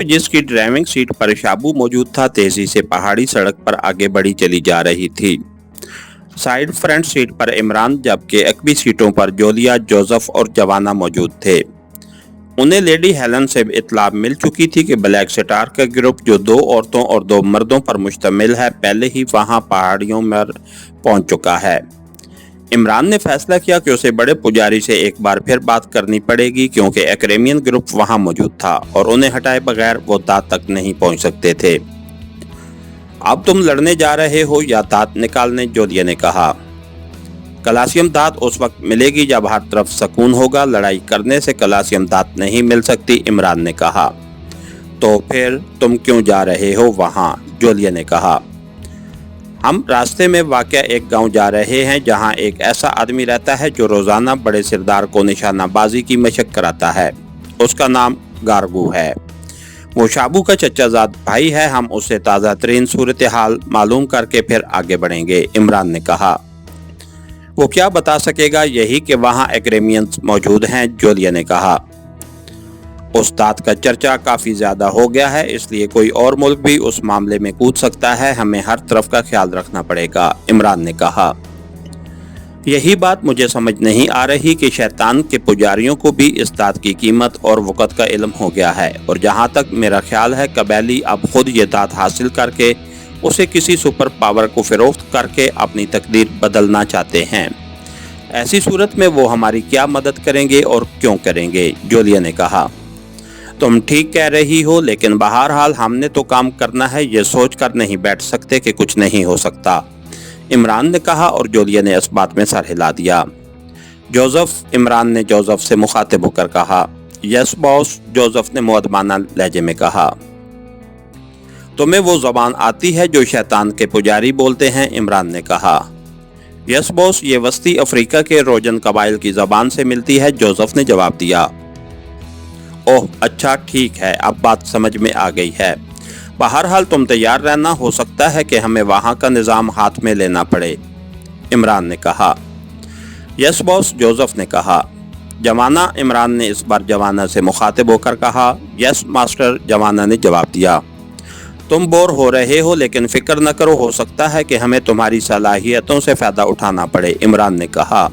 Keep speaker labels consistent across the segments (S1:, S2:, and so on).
S1: Jeep जिसकी driving seat पर शाबू मौजूद था तेजी से पहाड़ी सड़क पर आगे बढ़ी चली जा रही थी। साइड फ्रंट सीट पर इमरान जबकि अकबी सीटों पर जोलिया, जोसेफ और जवाना मौजूद थे। उन्हें लेडी हेलन से इत्तला मिल चुकी थी कि ब्लैक स्टार का ग्रुप जो 2 औरतों और 2 मर्दों पर मुश्तमिल है पहले ही वहां पहाड़ियों में पहुंच चुका है। इमरान ने फैसला किया कि उसे बड़े पुजारी से एक बार फिर बात करनी पड़ेगी क्योंकि एक्रेमियन ग्रुप वहां मौजूद था और उन्हें हटाए बगैर वो दांत तक नहीं पहुंच सकते थे। अब तुम लड़ने जा रहे हो या दांत निकालने, जोलिया ने कहा। कलासियम दांत उस वक्त मिलेगी जब हर तरफ सुकून होगा, लड़ाई करने से कलासियम दांत नहीं मिल सकती, इमरान ने कहा। तो फिर तुम क्यों जा रहे हो वहां, जोलिया ने कहा। हम रास्ते में वाक़या एक गांव जा रहे हैं जहां एक ऐसा आदमी रहता है जो रोजाना बड़े सिरदार को निशानाबाजी की मशक कराता है। उसका नाम गारगू है। वो शाबू का चचाजाद भाई है। हम उससे ताज़ा तरीन सूरत हाल मालूम करके फिर आगे बढ़ेंगे, इमरान ने कहा। वो क्या बता सकेगा? यही कि वहाँ एक्रेमियंस मौजूद हैं, जोलिया ने कहा। उस दांत का चर्चा काफ़ी ज़्यादा हो गया है, इसलिए कोई और मुल्क भी उस मामले में कूद सकता है। हमें हर तरफ का ख्याल रखना पड़ेगा, इमरान ने कहा। यही बात मुझे समझ नहीं आ रही कि शैतान के पुजारियों को भी इस दांत की कीमत और वक़्त का इल्म हो गया है और जहाँ तक मेरा ख्याल है कबैली अब खुद ये दांत हासिल करके उसे किसी सुपर पावर को फ़रोख्त करके अपनी तकदीर बदलना चाहते हैं। ऐसी सूरत में वो हमारी क्या मदद करेंगे और क्यों करेंगे, जोलिया ने कहा। तुम ठीक कह रही हो, लेकिन बहरहाल हमने तो काम करना है, ये सोच कर नहीं बैठ सकते कि कुछ नहीं हो सकता, इमरान ने कहा और जोलिया ने इस बात में सर हिला दिया। जोसेफ, इमरान ने जोसेफ से मुखातिब होकर कहा। यस बॉस, जोसेफ ने मुअद्दबाना लहजे में कहा। तुम्हें वो ज़बान आती है जो शैतान के पुजारी बोलते हैं, इमरान ने कहा। यस बॉस, ये वस्ती अफ्रीका के रोजन कबाइल की ज़बान से मिलती है, जोसेफ ने जवाब दिया। ओह अच्छा, ठीक है, अब बात समझ में आ गई है। बहरहाल तुम तैयार रहना, हो सकता है कि हमें वहाँ का निज़ाम हाथ में लेना पड़े, इमरान ने कहा। यस बॉस, जोसेफ ने कहा। जवाना, इमरान ने इस बार जवाना से मुखातिब होकर कहा। यस मास्टर, जवाना ने जवाब दिया। तुम बोर हो रहे हो, लेकिन फिक्र न करो, हो सकता है कि हमें तुम्हारी सलाहियतों से फ़ायदा उठाना पड़े, इमरान ने कहा।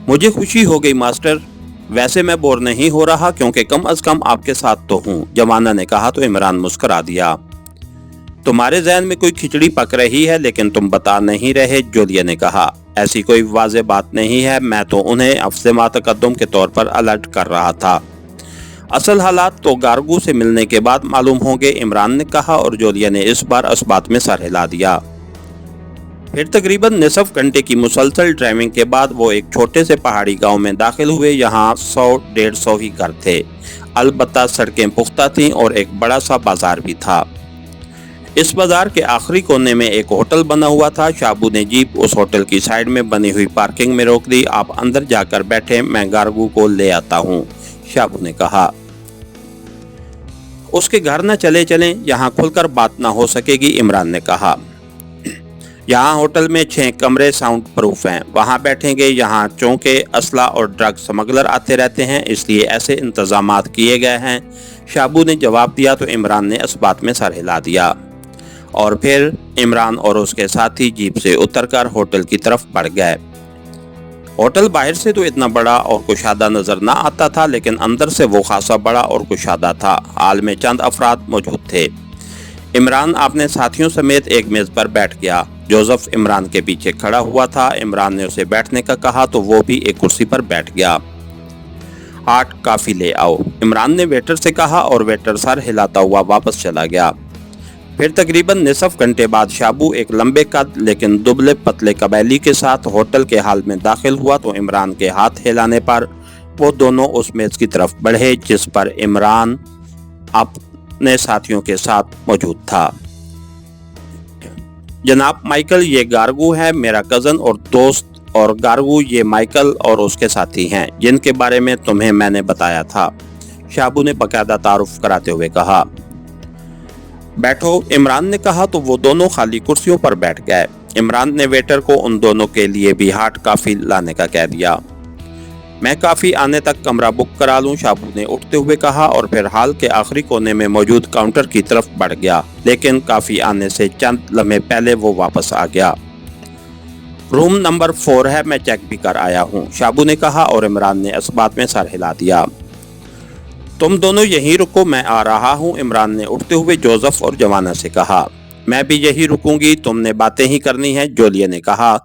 S1: मुझे खुशी हो गई मास्टर, वैसे मैं बोर नहीं हो रहा क्योंकि कम अज़ कम आपके साथ तो हूँ, जवाना ने कहा तो इमरान मुस्करा दिया। तुम्हारे जहन में कोई खिचड़ी पक रही है लेकिन तुम बता नहीं रहे, जोलिया ने कहा। ऐसी कोई वाज़ेह बात नहीं है, मैं तो उन्हें अफ़ज़े मातक़द्दुम के तौर पर अलर्ट कर रहा था। असल हालात तो गारगू से मिलने के बाद मालूम होंगे, इमरान ने कहा और जोलिया ने इस बार इस बात में सर हिला दिया। फिर तकरीबन निसफ घंटे की मुसलसल ड्राइविंग के बाद वो एक छोटे से पहाड़ी गांव में दाखिल हुए। यहाँ 100-150 ही घर थे, अलबत्ता सड़कें पुख्ता थीं और एक बड़ा सा बाजार भी था। इस बाजार के आखिरी कोने में एक होटल बना हुआ था। शाबू ने जीप उस होटल की साइड में बनी हुई पार्किंग में रोक दी। आप अंदर जाकर बैठे, मैं गारगू को ले आता हूँ, शाबू ने कहा। उसके घर न चले चलें, यहाँ खुलकर बात ना हो सकेगी, इमरान ने कहा। यहाँ होटल में 6 कमरे साउंड प्रूफ हैं, वहाँ बैठेंगे। यहाँ चौंके, असला और ड्रग स्मगलर आते रहते हैं, इसलिए ऐसे इंतजामात किए गए हैं, शाबू ने जवाब दिया तो इमरान ने इस बात में सर हिला दिया और फिर इमरान और उसके साथी जीप से उतरकर होटल की तरफ बढ़ गए। होटल बाहर से तो इतना बड़ा और कुशादा नजर ना आता था, लेकिन अंदर से वो खासा बड़ा और कुशादा था। हाल में चंद अफराद मौजूद थे। इमरान अपने साथियों समेत एक मेज़ पर बैठ गया। जोसेफ इमरान के पीछे खड़ा हुआ था। इमरान ने उसे बैठने का कहा तो वो भी एक कुर्सी पर बैठ गया। हॉट कॉफ़ी ले आओ, इमरान ने वेटर से कहा और वेटर सर हिलाता हुआ वापस चला गया। फिर तकरीबन निसफ घंटे बाद शाबू एक लंबे कद लेकिन दुबले पतले कबैली के साथ होटल के हाल में दाखिल हुआ तो इमरान के हाथ हिलाने पर वो दोनों उस मेज़ की तरफ बढ़े जिस पर इमरान अपने साथियों के साथ मौजूद था। जनाब माइकल, ये गारगू है, मेरा कज़न और दोस्त, और गारगू ये माइकल और उसके साथी हैं जिनके बारे में तुम्हें मैंने बताया था, शाबू ने बाकायदा तारुफ कराते हुए कहा। बैठो, इमरान ने कहा तो वो दोनों खाली कुर्सियों पर बैठ गए। इमरान ने वेटर को उन दोनों के लिए भी हॉट कॉफ़ी लाने का कह दिया। मैं काफ़ी आने तक कमरा बुक करा लूं, शाबू ने उठते हुए कहा और फिर हॉल के आखिरी कोने में मौजूद काउंटर की तरफ बढ़ गया, लेकिन काफ़ी आने से चंद लम्हे पहले वो वापस आ गया। रूम नंबर 4 है, मैं चेक भी कर आया हूँ, शाबू ने कहा और इमरान ने इस बात में सर हिला दिया। तुम दोनों यहीं रुको, मैं आ रहा हूँ, इमरान ने उठते हुए जोसेफ और जवाना से कहा। मैं भी यही रुकूंगी, तुमने बातें ही करनी है, जोलिया ने कहा।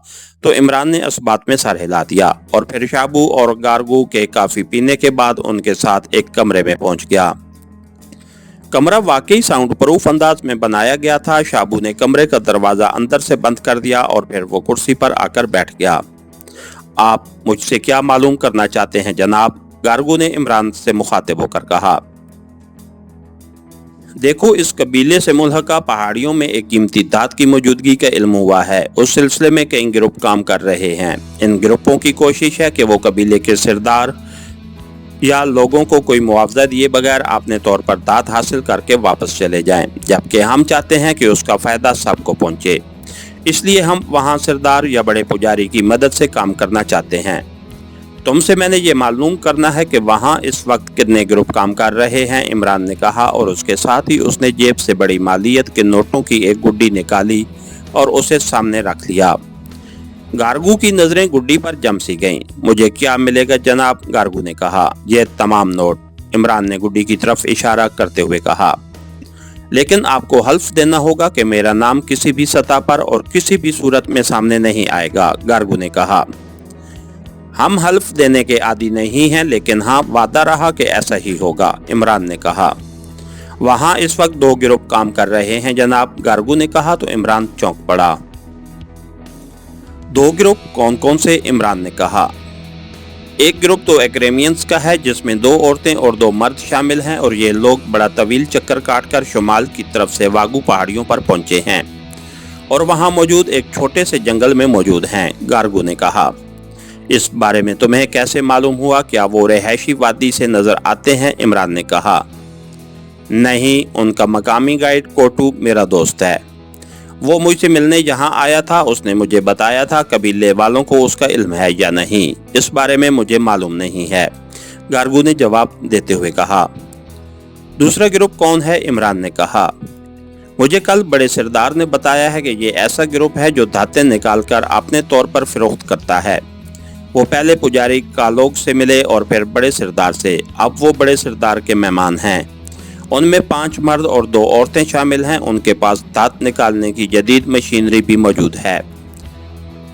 S1: तो इमरान ने इस बात में सर हिला दिया और फिर शाबू और गार्गू के काफी पीने के बाद उनके साथ एक कमरे में पहुंच गया। कमरा वाकई साउंड प्रूफ अंदाज में बनाया गया था। शाबू ने कमरे का दरवाजा अंदर से बंद कर दिया और फिर वो कुर्सी पर आकर बैठ गया। आप मुझसे क्या मालूम करना चाहते हैं जनाब? गार्गू ने इमरान से मुखातिब होकर कहा। देखो, इस कबीले से मुल्हका पहाड़ियों में एक कीमती धात की मौजूदगी का इल्म हुआ है। उस सिलसिले में कई ग्रुप काम कर रहे हैं। इन ग्रुपों की कोशिश है कि वो कबीले के सरदार या लोगों को कोई मुआवजा दिए बगैर अपने तौर पर धात हासिल करके वापस चले जाएं, जबकि हम चाहते हैं कि उसका फायदा सबको पहुंचे। इसलिए हम वहां सरदार या बड़े पुजारी की मदद से काम करना चाहते हैं। तुमसे मैंने ये मालूम करना है कि वहाँ इस वक्त कितने ग्रुप काम कर रहे हैं, इमरान ने कहा और उसके साथ ही उसने जेब से बड़ी मालियत के नोटों की एक गुड्डी निकाली और उसे सामने रख लिया। गार्गू की नजरें गुड्डी पर जम सी गईं। मुझे क्या मिलेगा जनाब? गार्गू ने कहा। ये तमाम नोट, इमरान ने गुड्डी की तरफ इशारा करते हुए कहा। लेकिन आपको हल्फ देना होगा कि मेरा नाम किसी भी सतह पर और किसी भी सूरत में सामने नहीं आएगा, गार्गू ने कहा। हम हल्फ देने के आदी नहीं हैं, लेकिन हाँ, वादा रहा कि ऐसा ही होगा, इमरान ने कहा। वहाँ इस वक्त 2 ग्रुप काम कर रहे हैं जनाब, गार्गू ने कहा तो इमरान चौंक पड़ा। 2 ग्रुप कौन कौन से? इमरान ने कहा। एक ग्रुप तो एक्रेमियंस का है, जिसमें 2 औरतें और 2 मर्द शामिल हैं और ये लोग बड़ा तवील चक्कर काटकर शुमाल की तरफ से वागू पहाड़ियों पर पहुंचे हैं और वहाँ मौजूद एक छोटे से जंगल में मौजूद हैं, गार्गू ने कहा। इस बारे में तुम्हें कैसे मालूम हुआ? क्या वो रिहायशी वादी से नजर आते हैं? इमरान ने कहा। नहीं, उनका मकामी गाइड कोटू मेरा दोस्त है। वो मुझसे मिलने यहाँ आया था, उसने मुझे बताया था। कबीले वालों को उसका इल्म है या नहीं, इस बारे में मुझे मालूम नहीं है, गार्गू ने जवाब देते हुए कहा। दूसरा ग्रुप कौन है? इमरान ने कहा। मुझे कल बड़े सरदार ने बताया है कि ये ऐसा ग्रुप है जो धातें निकालकर अपने तौर पर फरोख्त करता है। वो पहले पुजारी कालोग से मिले और फिर बड़े सरदार से। अब वो बड़े सरदार के मेहमान हैं। उनमें 5 मर्द और 2 औरतें शामिल हैं। उनके पास धात निकालने की जदीद मशीनरी भी मौजूद है।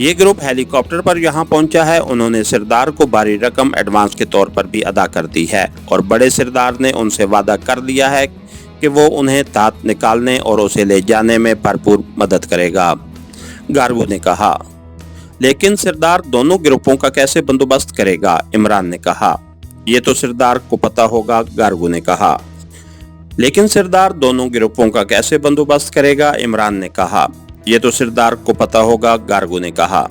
S1: ये ग्रुप हेलीकॉप्टर पर यहाँ पहुँचा है। उन्होंने सरदार को भारी रकम एडवांस के तौर पर भी अदा कर दी है और बड़े सरदार ने उनसे वादा कर लिया है कि वो उन्हें धात निकालने और उसे ले जाने में भरपूर मदद करेगा, गार्गू ने कहा। लेकिन सरदार दोनों ग्रुपों का कैसे बंदोबस्त करेगा? इमरान ने कहा। ये तो सरदार को पता होगा, गार्गू ने कहा। लेकिन सरदार दोनों ग्रुपों का कैसे बंदोबस्त करेगा? इमरान ने कहा। ये तो सरदार को पता होगा, गार्गू ने कहा।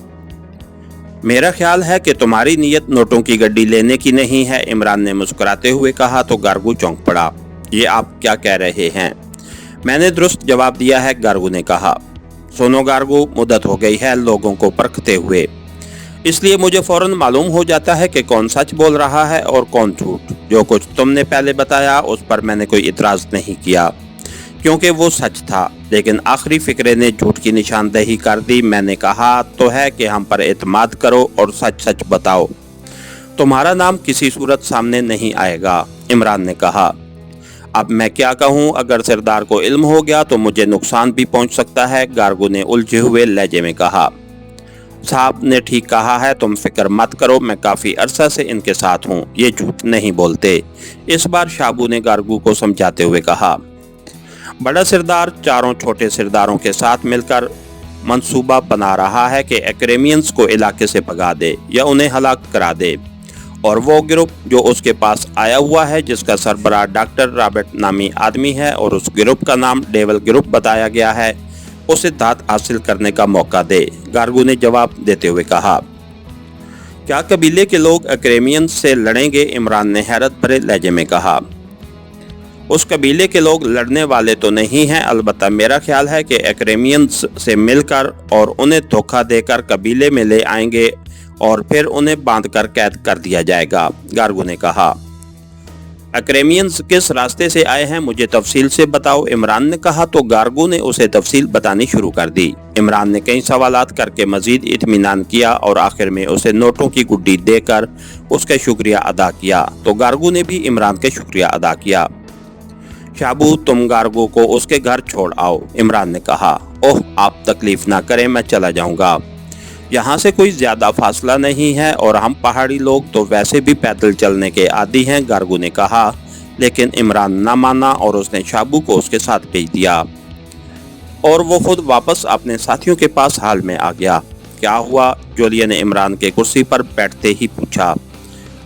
S1: मेरा ख्याल है कि तुम्हारी नीयत नोटों की गड्डी लेने की नहीं है, इमरान ने मुस्कुराते हुए कहा तो गार्गू चौंक पड़ा। ये आप क्या कह रहे हैं? मैंने दुरुस्त जवाब दिया है, गार्गू ने कहा। सुनो गार्गू, मुद्दत हो गई है लोगों को परखते हुए, इसलिए मुझे फौरन मालूम हो जाता है कि कौन सच बोल रहा है और कौन झूठ। जो कुछ तुमने पहले बताया उस पर मैंने कोई इतराज नहीं किया, क्योंकि वो सच था। लेकिन आखिरी फिक्रे ने झूठ की निशानदेही कर दी। मैंने कहा तो है कि हम पर एतमाद करो और सच सच बताओ। तुम्हारा नाम किसी सूरत सामने नहीं आएगा, इमरान ने कहा। अब मैं क्या कहूँ? अगर सरदार को इल्म हो गया तो मुझे नुकसान भी पहुँच सकता है, गार्गू ने उलझे हुए लहजे में कहा। साहब ने ठीक कहा है, तुम फिक्र मत करो, मैं काफ़ी अरसा से इनके साथ हूँ, ये झूठ नहीं बोलते, इस बार शाबू ने गार्गू को समझाते हुए कहा। बड़ा सरदार 4 छोटे सरदारों के साथ मिलकर मंसूबा बना रहा है कि एक्रेमियंस को इलाके से भगा दे या उन्हें हलाक करा दे, और वो ग्रुप जो उसके पास आया हुआ है, जिसका सरबराह डॉक्टर रॉबर्ट नामी आदमी है और उस ग्रुप का नाम डेवल ग्रुप बताया गया है, उसे धात हासिल करने का मौका दे, गार्गू ने जवाब देते हुए कहा। क्या कबीले के लोग एक्रेमियंस से लड़ेंगे? इमरान ने हैरत भरे लहजे में कहा। उस कबीले के लोग लड़ने वाले तो नहीं हैं, अलबत्ता मेरा ख्याल है कि एक्रेमियंस से मिलकर और उन्हें धोखा देकर कबीले में ले आएंगे और फिर उन्हें बांधकर कैद कर दिया जाएगा, गार्गो ने कहा। अक्रेमियंस किस रास्ते से आए हैं, मुझे तफसील से बताओ, इमरान ने कहा तो गार्गो ने उसे तफसील बतानी शुरू कर दी। इमरान ने कई सवालात करके मजीद इत्मीनान किया और आखिर में उसे नोटों की गुड्डी देकर उसका शुक्रिया अदा किया तो गार्गो ने भी इमरान का शुक्रिया अदा किया। शाबू, तुम गार्गो को उसके घर छोड़ आओ, इमरान ने कहा। ओह, आप तकलीफ ना करें, मैं चला जाऊंगा। यहाँ से कोई ज्यादा फासला नहीं है और हम पहाड़ी लोग तो वैसे भी पैदल चलने के आदी हैं, गार्गो ने कहा। लेकिन इमरान ना माना और उसने शाबू को उसके साथ भेज दिया और वो खुद वापस अपने साथियों के पास हाल में आ गया। क्या हुआ, जोलिया ने इमरान के कुर्सी पर बैठते ही पूछा।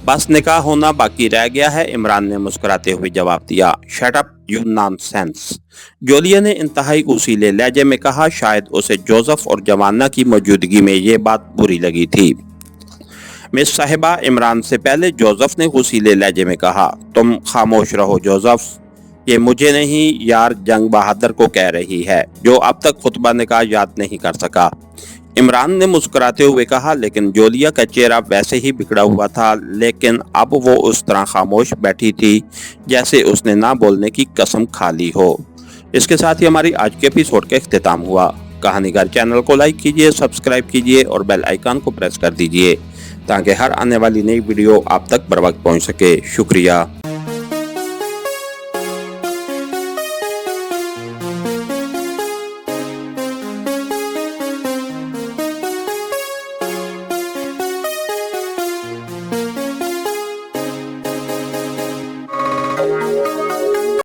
S1: बस निकाह होना बाकी रह गया है, इमरान ने मुस्कुराते हुए जवाब दिया। शट अप यू नॉनसेंस, जोलिया ने इंतहाई उसीले लहजे में कहा। शायद उसे जोसेफ और जवाना की मौजूदगी में ये बात बुरी लगी थी। मिस साहिबा, इमरान से पहले जोसेफ ने उसीले लहजे में कहा। तुम खामोश रहो जोसेफ, ये मुझे नहीं यार जंग बहादुर को कह रही है, जो अब तक खुतबा निकाह याद नहीं कर सका, इमरान ने मुस्कुराते हुए कहा। लेकिन जोलिया का चेहरा वैसे ही बिगड़ा हुआ था, लेकिन अब वो उस तरह खामोश बैठी थी जैसे उसने ना बोलने की कसम खा ली हो। इसके साथ ही हमारी आज के एपिसोड का इख्तिताम हुआ। कहानीगर चैनल को लाइक कीजिए, सब्सक्राइब कीजिए और बेल आइकन को प्रेस कर दीजिए ताकि हर आने वाली नई वीडियो आप तक बर वक्त पहुँच सके। शुक्रिया।